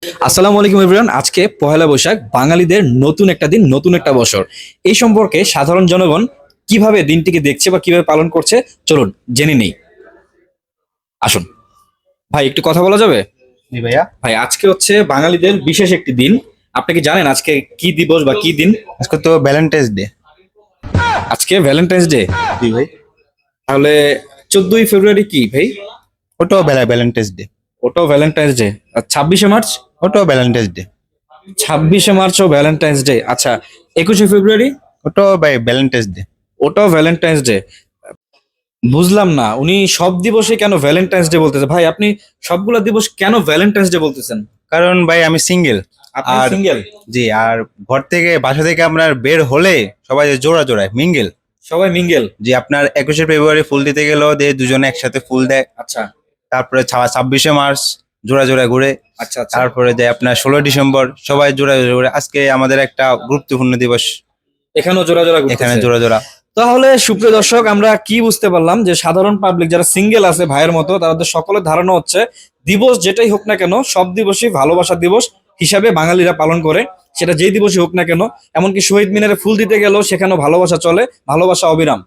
আসসালামু আলাইকুম এভরিওয়ান। আজকে পহেলা বৈশাখ, বাঙালিদের নতুন একটা দিন, নতুন একটা বছর। এই সম্পর্কে সাধারণ জনগণ কিভাবে দিনটিকে দেখছে বা কিভাবে পালন করছে, চলুন জেনে নেই। আসুন ভাই, একটু কথা বলা যাবে? জি ভাইয়া। ভাই, আজকে হচ্ছে বাঙালিদের বিশেষ একটি দিন। আপনি কি জানেন আজকে কি দিবস বা কি দিন? আজকে তো ভ্যালেন্টাইন্স ডে। আজকে ভ্যালেন্টাইন্স ডে। জি ভাই। তাহলে 14ই ফেব্রুয়ারি কি ভাই? ওটাও ভ্যালেন্টাইন্স ডে। ওটাও ভ্যালেন্টাইন্স ডে। আর 26শে মার্চ? ওটাও ভ্যালেন্টাইন্স ডে। 26শে মার্চও ভ্যালেন্টাইন্স ডে। আচ্ছা, 21শে ফেব্রুয়ারি? ওটাও ভাই ভ্যালেন্টাইন্স ডে। ওটাও ভ্যালেন্টাইন্স ডে। বুঝলাম না, উনি সব দিবসে কেন ভ্যালেন্টাইন্স ডে বলতেছে? ভাই, আপনি সবগুলা দিবস কেন ভ্যালেন্টাইন্স ডে বলতেছেন? কারণ ভাই আমি সিঙ্গেল। আপনি আর সিঙ্গেল? জি, আর বাসা থেকে আপনার বের হলে সবাই জোড়া জোড়ায় মিঙ্গেল। সবাই মিঙ্গেল? জি, আপনার 21শে ফেব্রুয়ারি ফুল দিতে গেলেও দুজনে একসাথে ফুল দেয়। আচ্ছা, তারপরে 26শে মার্চ জোড়া জোড়া ঘুরে। আচ্ছা, আচ্ছা। তারপরে আপনার 16ই ডিসেম্বর সবাই জোড়া জোড়া ঘুরে। আজকে আমাদের একটা গুরুত্বপূর্ণ দিবস, এখানেও জোড়া জোড়া এখানে ঘুরতেছে? জোড়া জোড়া। তাহলে সুপ্রিয় দর্শক, আমরা কি বুঝতে পারলাম যে সাধারণ পাবলিক যারা সিঙ্গেল আছে ভাইয়ের মতো, তাদের সকলের ধারণা হচ্ছে দিবস যেটাই হোক না কেন, সব দিবসই ভালোবাসা দিবস হিসাবে বাঙালিরা পালন করে। সেটা যেই দিবসই হোক না কেন, এমনকি শহীদ মিনারে ফুল দিতে গেলেও সেখানেও ভালোবাসা চলে, ভালোবাসা অবিরাম।